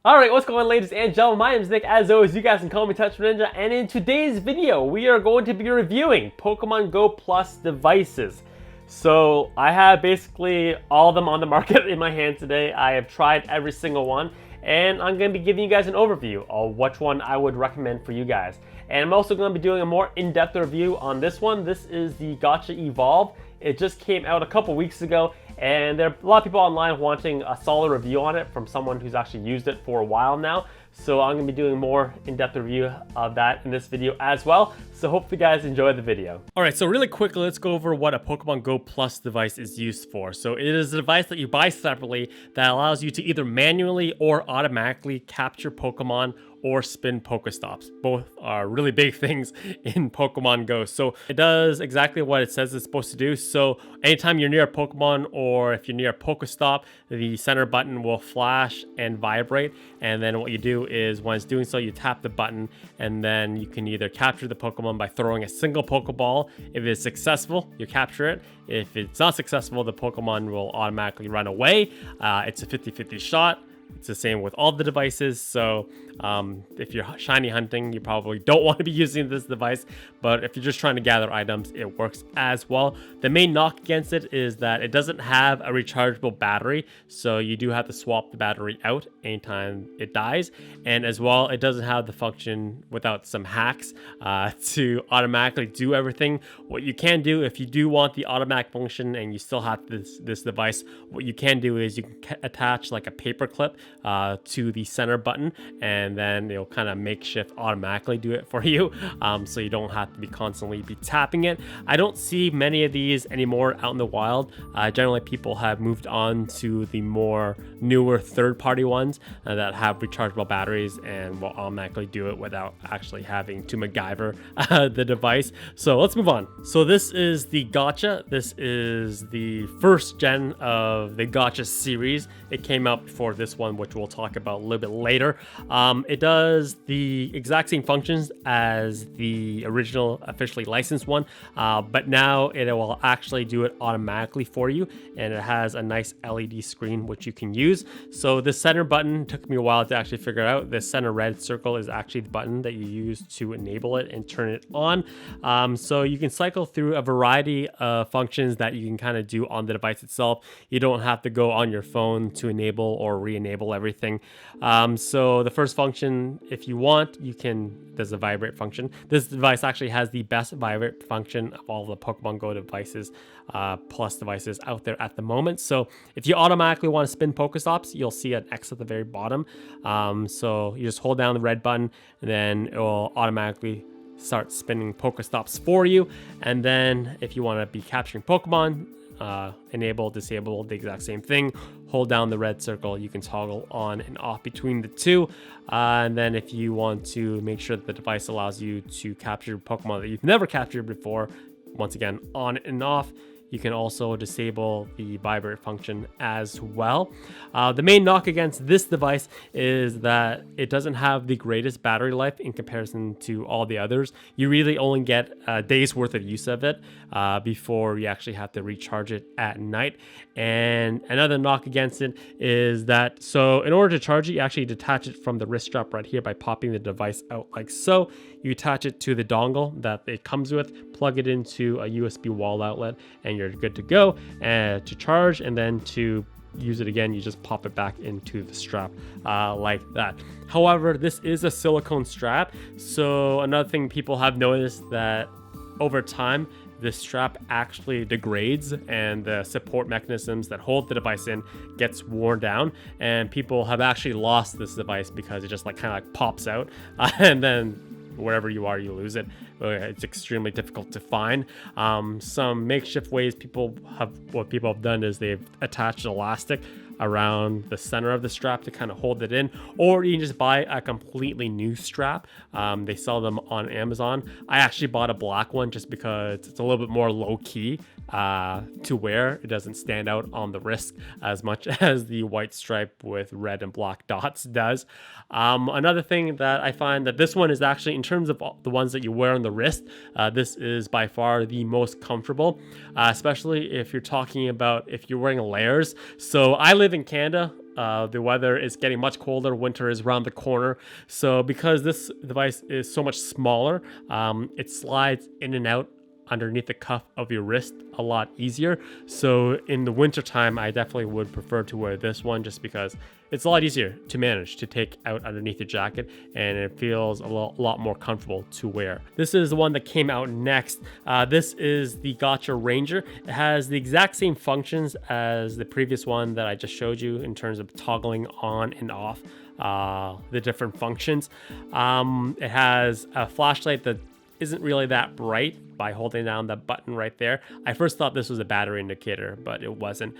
Alright, what's going on, ladies and gentlemen? My name is Nick. As always, you guys can call me Touch Ninja, and in today's video, we are going to be reviewing Pokemon Go Plus devices. So, I have basically all of them on the market in my hand today. I have tried every single one, and I'm going to be giving you guys an overview of which one I would recommend for you guys. And I'm also going to be doing a more in-depth review on this one. This is the Gotcha Evolve. It just came out a couple weeks ago, and there are a lot of people online wanting a solid review on it from someone who's actually used it for a while now. So I'm going to be doing more in-depth review of that in this video as well. So hope you guys enjoy the video. Alright, so really quickly, let's go over what a Pokemon Go Plus device is used for. So it is a device that you buy separately that allows you to either manually or automatically capture Pokemon or spin Pokestops. Both are really big things in Pokemon Go. So it does exactly what it says it's supposed to do. So anytime you're near a Pokemon or if you're near a Pokestop, the center button will flash and vibrate. And then what you do is when it's doing so, you tap the button and then you can either capture the Pokemon by throwing a single Pokeball. If it's successful, you capture it. If it's not successful, the Pokemon will automatically run away. It's a 50-50 shot. It's the same with all the devices, so if you're shiny hunting, you probably don't want to be using this device, but if you're just trying to gather items, it works as well. The main knock against it is that it doesn't have a rechargeable battery, so you do have to swap the battery out anytime it dies, and as well, it doesn't have the function without some hacks to automatically do everything. What you can do, if you do want the automatic function and you still have this device, what you can do is you can attach like a paper clip to the center button, and then it'll kind of makeshift automatically do it for you, so you don't have to be constantly tapping it. I don't see many of these anymore out in the wild. Generally, people have moved on to the more newer third-party ones that have rechargeable batteries and will automatically do it without actually having to MacGyver the device. So let's move on. So this is the Gotcha. This is the first gen of the Gotcha series. It came out before this one, which we'll talk about a little bit later. It does the exact same functions as the original officially licensed one, but now it will actually do it automatically for you, and it has a nice LED screen which you can use. So the center button took me a while to actually figure out. The center red circle is actually the button that you use to enable it and turn it on. So you can cycle through a variety of functions that you can kind of do on the device itself. You don't have to go on your phone to enable or re-enable everything. So the first function, if you want, you can, there's a vibrate function. This device actually has the best vibrate function of all the Pokemon Go devices, plus devices out there at the moment. So if you automatically want to spin Pokestops, you'll see an X at the very bottom. So you just hold down the red button and then it will automatically start spinning Pokestops for you. And then if you want to be capturing Pokemon, enable, disable, the exact same thing. Hold down the red circle, you can toggle on and off between the two. And then if you want to make sure that the device allows you to capture Pokemon that you've never captured before, once again, on and off. You can also disable the vibrate function as well. The main knock against this device is that it doesn't have the greatest battery life in comparison to all the others. You really only get a day's worth of use of it before you actually have to recharge it at night. And another knock against it is that, so in order to charge it, you actually detach it from the wrist strap right here by popping the device out like so. You attach it to the dongle that it comes with, plug it into a USB wall outlet, and you're good to go. And to charge, and then to use it again, you just pop it back into the strap like that. However, this is a silicone strap, so another thing people have noticed that over time, the strap actually degrades and the support mechanisms that hold the device in gets worn down, and people have actually lost this device because it just like kind of like pops out and then wherever you are, you lose it. It's extremely difficult to find. Some makeshift ways people have done is they've attached elastic around the center of the strap to kind of hold it in, or you can just buy a completely new strap. They sell them on Amazon. I actually bought a black one just because it's a little bit more low-key to wear. It doesn't stand out on the wrist as much as the white stripe with red and black dots does. Another thing that I find that this one is actually, in terms of the ones that you wear on the wrist, this is by far the most comfortable, especially if you're talking about if you're wearing layers. So I live in Canada. The weather is getting much colder. Winter is around the corner. So because this device is so much smaller, it slides in and out underneath the cuff of your wrist a lot easier. So in the winter time, I definitely would prefer to wear this one just because it's a lot easier to manage to take out underneath your jacket, and it feels a lot more comfortable to wear. This is the one that came out next. This is the Gotcha Ranger. It has the exact same functions as the previous one that I just showed you in terms of toggling on and off the different functions. It has a flashlight that isn't really that bright by holding down the button right there. I first thought this was a battery indicator, but it wasn't.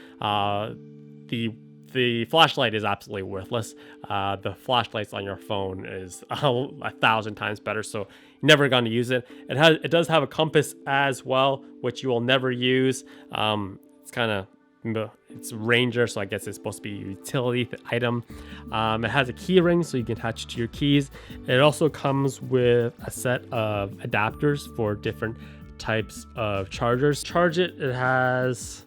The flashlight is absolutely worthless. The flashlights on your phone is 1,000 times better, so never going to use it. It does have a compass as well, which you will never use. It's Ranger, so I guess it's supposed to be a utility item. It has a key ring, so you can attach it to your keys. It also comes with a set of adapters for different types of chargers. It has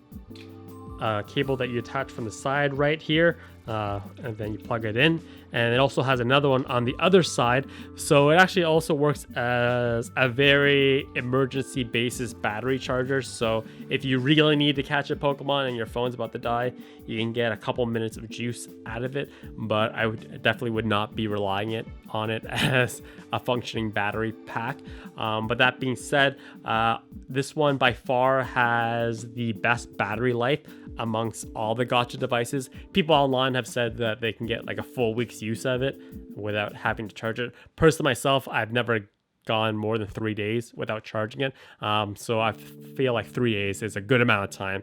a cable that you attach from the side right here, and then you plug it in, and it also has another one on the other side. So it actually also works as a very emergency basis battery charger. So if you really need to catch a Pokemon and your phone's about to die, you can get a couple minutes of juice out of it, but I definitely would not be relying on it as a functioning battery pack. But that being said, this one by far has the best battery life amongst all the Gotcha devices. People online have said that they can get like a full week's use of it without having to charge it. Personally, myself, I've never gone more than 3 days without charging it. So I feel like 3 days is a good amount of time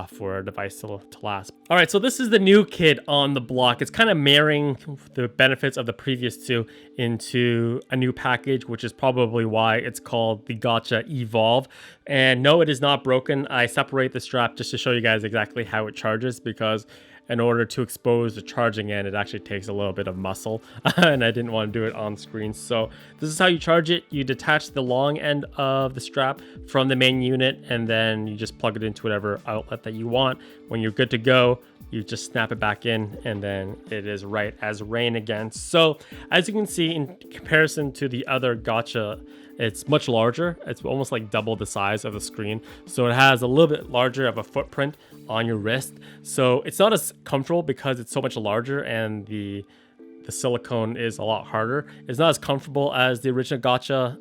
for a device to last. All right, so this is the new kid on the block. It's kind of marrying the benefits of the previous two into a new package, which is probably why it's called the Gotcha Evolve. And no, it is not broken. I separate the strap just to show you guys exactly how it charges, because in order to expose the charging end, it actually takes a little bit of muscle, and I didn't want to do it on screen. So this is how you charge it. You detach the long end of the strap from the main unit, and then you just plug it into whatever outlet that you want. When you're good to go, you just snap it back in, and then it is right as rain again. So as you can see, in comparison to the other Gotcha, it's much larger. It's almost like double the size of the screen. So it has a little bit larger of a footprint on your wrist. So it's not as comfortable because it's so much larger, and the silicone is a lot harder. It's not as comfortable as the original Gotcha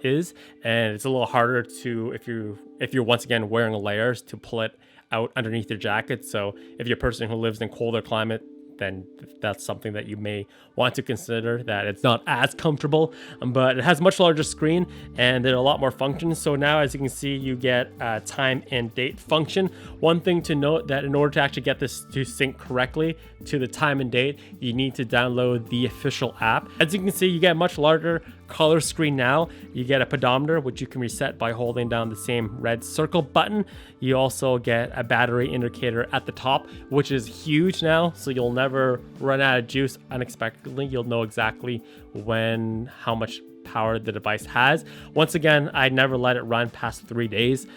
is, and it's a little harder to, if you're once again wearing layers, to pull it out underneath your jacket. So if you're a person who lives in colder climate, then that's something that you may want to consider, that it's not as comfortable, but it has a much larger screen and there are a lot more functions. So now, as you can see, you get a time and date function. One thing to note, that in order to actually get this to sync correctly to the time and date, you need to download the official app. As you can see, you get a much larger color screen now. You get a pedometer, which you can reset by holding down the same red circle button. You also get a battery indicator at the top, which is huge now, so you'll never run out of juice unexpectedly. You'll know exactly how much power the device has. Once again, I never let it run past 3 days.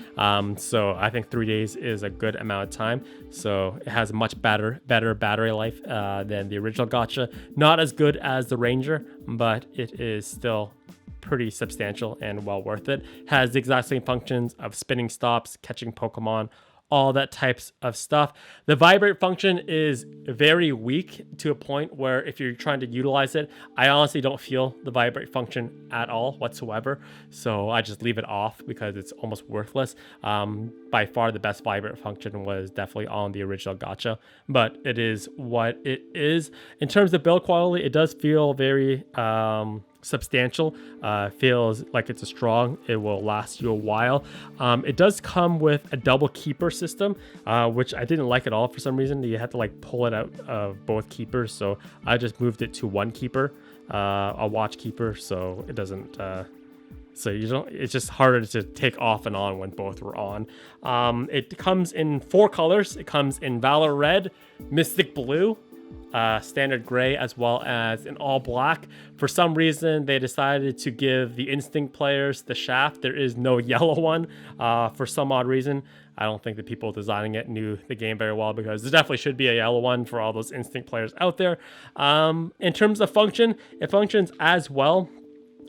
So I think 3 days is a good amount of time. So it has a much better battery life than the original Gotcha. Not as good as the Ranger, but it is still pretty substantial and well worth it. Has the exact same functions of spinning stops, catching Pokemon, all that types of stuff. The vibrate function is very weak to a point where if you're trying to utilize it, I honestly don't feel the vibrate function at all whatsoever. So I just leave it off because it's almost worthless. By far the best vibrate function was definitely on the original Gotcha, but it is what it is. In terms of build quality, it does feel very substantial. Feels like it's strong. It will last you a while. It does come with a double keeper system, which I didn't like at all for some reason. You had to like pull it out of both keepers, so I just moved it to one keeper, a watch keeper, so it doesn't so you don't, it's just harder to take off and on when both were on. It comes in 4 colors. It comes in Valor Red, Mystic Blue, standard gray as well as in all black. For some reason, they decided to give the Instinct players the shaft. There is no yellow one for some odd reason. I don't think the people designing it knew the game very well, because there definitely should be a yellow one for all those Instinct players out there. In terms of function, it functions as well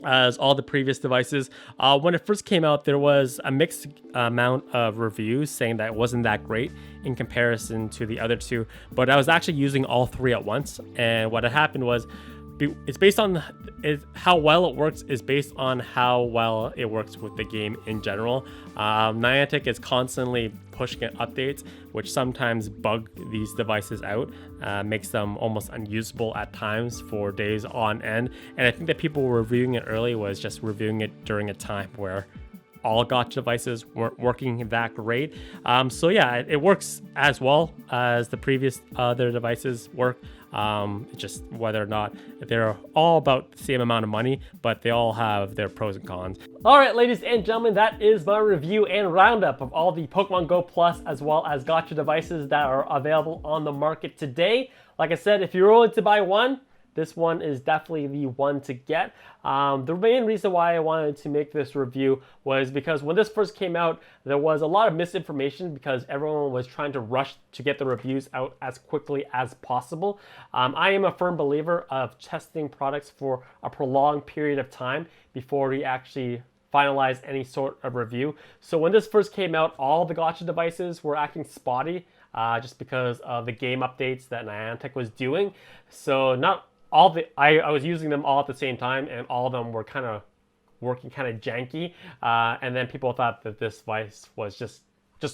as all the previous devices. When it first came out, there was a mixed amount of reviews saying that it wasn't that great in comparison to the other two, but I was actually using all three at once, and what had happened was it's based on how well it works is based on how well it works with the game in general. Niantic is constantly pushing updates, which sometimes bug these devices out, makes them almost unusable at times for days on end. And I think that people were reviewing it early was just reviewing it during a time where all gotcha devices weren't working that great. So yeah, it works as well as the previous other devices work. Just whether or not they're all about the same amount of money, but they all have their pros and cons. All right, ladies and gentlemen, that is my review and roundup of all the Pokemon Go Plus as well as gotcha devices that are available on the market today. Like I said, if you're willing to buy one, this one is definitely the one to get. The main reason why I wanted to make this review was because when this first came out, there was a lot of misinformation because everyone was trying to rush to get the reviews out as quickly as possible. I am a firm believer of testing products for a prolonged period of time before we actually finalize any sort of review. So when this first came out, all the gotcha devices were acting spotty just because of the game updates that Niantic was doing. So I was using them all at the same time, and all of them were kind of working kind of janky, and then people thought that this device was just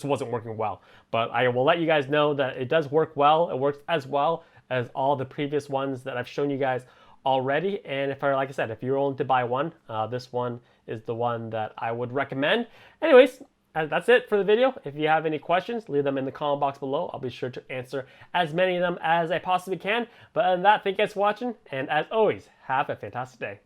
wasn't working well. But I will let you guys know that it does work well. It works as well as all the previous ones that I've shown you guys already. And like I said, if you're willing to buy one, this one is the one that I would recommend. Anyways, that's it for the video. If you have any questions, leave them in the comment box below. I'll be sure to answer as many of them as I possibly can. But other than that, thank you guys for watching, and as always, have a fantastic day.